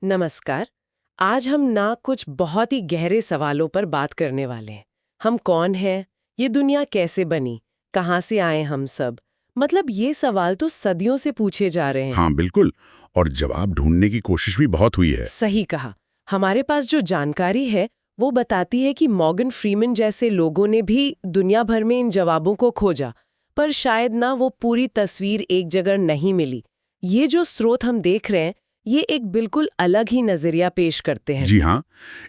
नमस्कार। आज हम ना कुछ बहुत ही गहरे सवालों पर बात करने वाले हैं। हम कौन हैं? ये दुनिया कैसे बनी? कहाँ से आए हम सब? मतलब ये सवाल तो सदियों से पूछे जा रहे हैं। हाँ बिल्कुल। और जवाब ढूंढने की कोशिश भी बहुत हुई है। सही कहा। हमारे पास जो जानकारी है वो बताती है कि मॉर्गन फ्रीमन जैसे लोगों ने भी दुनिया भर में इन जवाबों को खोजा, पर शायद ना वो पूरी तस्वीर एक जगह नहीं मिली। ये जो स्रोत हम देख रहे हैं, ये एक बिल्कुल अलग ही नजरिया पेश करते हैं। जी हाँ,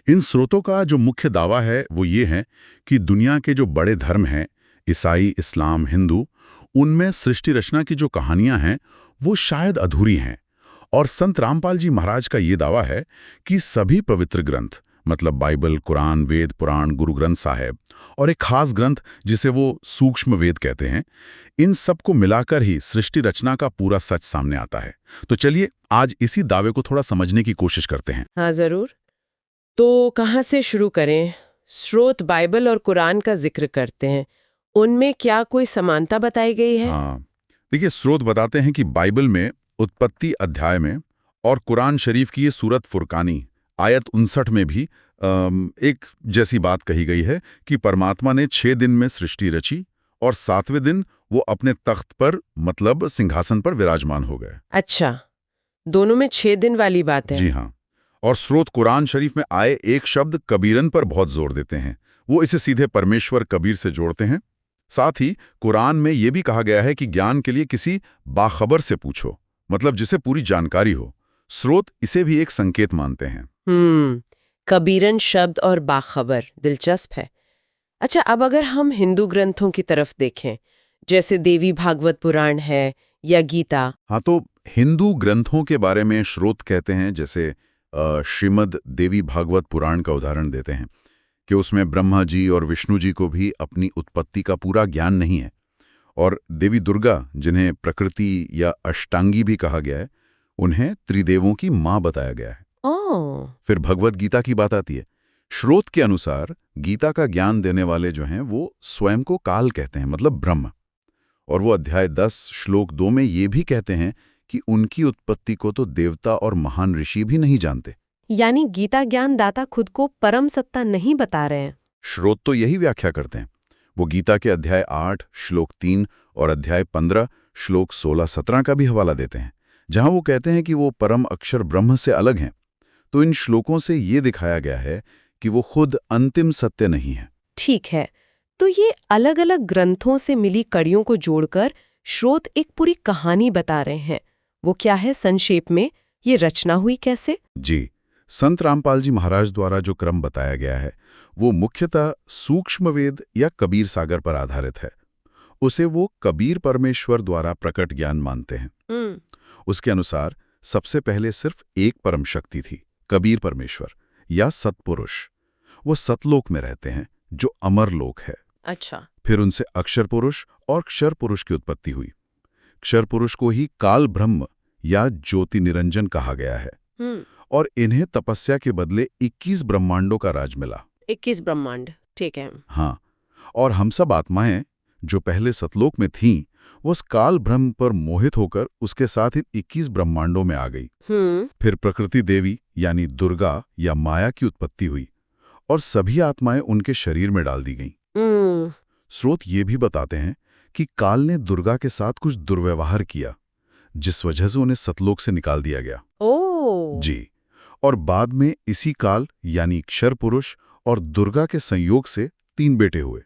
इन स्रोतों का जो मुख्य दावा है वो ये है कि दुनिया के जो बड़े धर्म हैं, ईसाई, इस्लाम, हिंदू, उनमें सृष्टि रचना की जो कहानियां हैं वो शायद अधूरी हैं। और संत रामपाल जी महाराज का ये दावा है कि सभी पवित्र ग्रंथ, मतलब बाइबल, कुरान, वेद, पुराण, गुरु ग्रंथ साहिब और एक खास ग्रंथ जिसे वो सूक्ष्म वेद कहते हैं, इन सब को मिलाकर ही सृष्टि रचना का पूरा सच सामने आता है। तो चलिए आज इसी दावे को थोड़ा समझने की कोशिश करते हैं। हाँ जरूर। तो कहाँ से शुरू करें? स्रोत बाइबल और कुरान का जिक्र करते हैं। उनमें क्या कोई समानता बताई गई है? हाँ, देखिए स्रोत बताते हैं कि बाइबल में उत्पत्ति अध्याय में और कुरान शरीफ की ये सूरत फुरकानी आयत 59 में भी एक जैसी बात कही गई है कि परमात्मा ने 6 दिन में सृष्टि रची और 7वें दिन वो अपने तख्त पर, मतलब सिंहासन पर विराजमान हो गए। अच्छा, दोनों में 6 दिन वाली बात है। जी हाँ। और स्रोत कुरान शरीफ में आए एक शब्द कबीरन पर बहुत जोर देते हैं। वो इसे सीधे परमेश्वर कबीर से जोड़ते हैं। साथ ही कुरान में ये भी कहा गया है कि ज्ञान के लिए किसी बाखबर से पूछो, मतलब जिसे पूरी जानकारी हो। स्रोत इसे भी एक संकेत मानते हैं। कबीरन शब्द और बाखबर दिलचस्प है। अच्छा, अब अगर हम हिंदू ग्रंथों की तरफ देखें, जैसे देवी भागवत पुराण है या गीता। हाँ, तो हिंदू ग्रंथों के बारे में स्रोत कहते हैं, जैसे श्रीमद् देवी भागवत पुराण का उदाहरण देते हैं कि उसमें ब्रह्मा जी और विष्णु जी को भी अपनी उत्पत्ति का पूरा ज्ञान नहीं है। और देवी दुर्गा, जिन्हें प्रकृति या अष्टांगी भी कहा गया है, उन्हें त्रिदेवों की मां बताया गया है। ओह, फिर भगवत गीता की बात आती है। स्रोत के अनुसार गीता का ज्ञान देने वाले जो हैं वो स्वयं को काल कहते हैं, मतलब ब्रह्म। और वो अध्याय 10 श्लोक 2 में ये भी कहते हैं कि उनकी उत्पत्ति को तो देवता और महान ऋषि भी नहीं जानते। यानी गीता ज्ञान दाता खुद को परम सत्ता नहीं बता रहे हैं। स्रोत तो यही व्याख्या करते हैं। वो गीता के अध्याय 8 श्लोक 3 और अध्याय 15 श्लोक 16-17 का भी हवाला देते हैं, जहां वो कहते हैं कि वो परम अक्षर ब्रह्म से अलग हैं। तो इन श्लोकों से ये दिखाया गया है कि वो खुद अंतिम सत्य नहीं है। ठीक है, तो ये अलग-अलग ग्रंथों से मिली कड़ियों को जोड़कर स्रोत एक पूरी कहानी बता रहे हैं। वो क्या है संक्षेप में? ये रचना हुई कैसे? जी, संत रामपाल जी महाराज द्वारा जो क्रम बताया गया है वो मुख्यतः सूक्ष्म वेद या कबीर सागर पर आधारित है। उसे वो कबीर परमेश्वर द्वारा प्रकट ज्ञान मानते हैं। उसके अनुसार सबसे पहले सिर्फ एक परम शक्ति थी, कबीर परमेश्वर या सतपुरुष। वो सतलोक में रहते हैं, जो अमर लोक है। अच्छा। फिर उनसे अक्षर पुरुष और क्षर पुरुष की उत्पत्ति हुई। क्षर पुरुष को ही काल ब्रह्म या ज्योति निरंजन कहा गया है। और इन्हें तपस्या के बदले 21 ब्रह्मांडों का राज मिला। 21 ब्रह्मांड, ठीक है। हाँ, और हम सब आत्माएं जो पहले सतलोक में थीं, वो उस काल ब्रह्म पर मोहित होकर उसके साथ इन 21 ब्रह्मांडों में आ गई। फिर प्रकृति देवी यानी दुर्गा या माया की उत्पत्ति हुई और सभी आत्माएं उनके शरीर में डाल दी गईं। स्रोत ये भी बताते हैं कि काल ने दुर्गा के साथ कुछ दुर्व्यवहार किया, जिस वजह से उन्हें सतलोक से निकाल दिया गया। ओह, जी, और बाद में इसी काल यानी क्षर पुरुष और दुर्गा के संयोग से 3 बेटे हुए,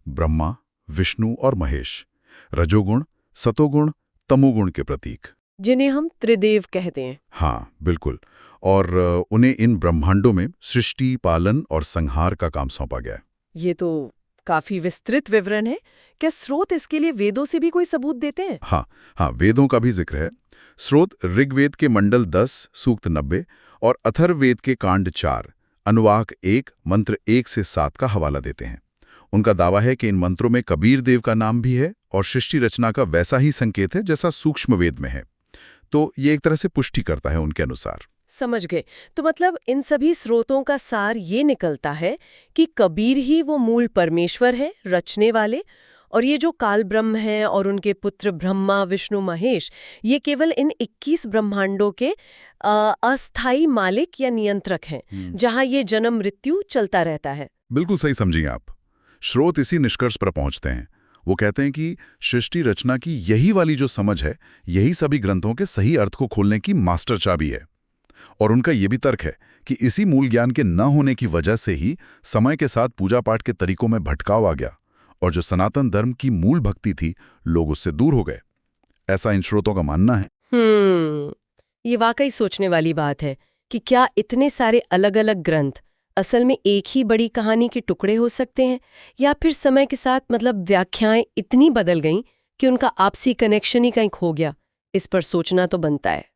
ब्रह्मा, विष्णु और महेश। रजोगुण, सतोगुण, तमोगुण के प्रतीक, जिन्हें हम त्रिदेव कहते हैं। हाँ बिल्कुल। और उन्हें इन ब्रह्मांडों में सृष्टि, पालन और संहार का काम सौंपा गया है। ये तो काफी विस्तृत विवरण है। क्या स्रोत इसके लिए वेदों से भी कोई सबूत देते हैं? हाँ, वेदों का भी जिक्र है। स्रोत ऋग्वेद के मंडल 10 सूक्त 90 और अथर्ववेद के कांड 4 अनुवाक 1 मंत्र 1 से 7 का हवाला देते हैं। उनका दावा है कि इन मंत्रों में कबीर देव का नाम भी है और सृष्टि रचना का वैसा ही संकेत है जैसा सूक्ष्म वेद में है। तो ये एक तरह से पुष्टि करता है उनके अनुसार। समझ गए। तो मतलब इन सभी स्रोतों का सार ये निकलता है कि कबीर ही वो मूल परमेश्वर है, रचने वाले, और ये जो काल ब्रह्म हैं और उनके पुत्र ब्रह्मा विष्णु महेश, ये केवल इन 21 ब्रह्मांडों के अस्थायी मालिक या नियंत्रक हैं, जहां ये जन्म मृत्यु चलता रहता है। बिल्कुल सही समझिए आप। स्रोत इसी निष्कर्ष पर पहुंचते हैं। वो कहते हैं कि सृष्टि रचना की यही वाली जो समझ है, यही सभी ग्रंथों के सही अर्थ को खोलने की मास्टर चाबी है। और उनका ये भी तर्क है कि इसी मूल ज्ञान के न होने की वजह से ही समय के साथ पूजा पाठ के तरीकों में भटकाव आ गया और जो सनातन धर्म की मूल भक्ति थी, लोग उससे दूर हो गए। ऐसा इन स्रोतों का मानना है। ये वाकई सोचने वाली बात है कि क्या इतने सारे अलग-अलग ग्रंथ असल में एक ही बड़ी कहानी के टुकड़े हो सकते हैं, या फिर समय के साथ व्याख्याएं इतनी बदल गईं कि उनका आपसी कनेक्शन ही कहीं खो गया। इस पर सोचना तो बनता है।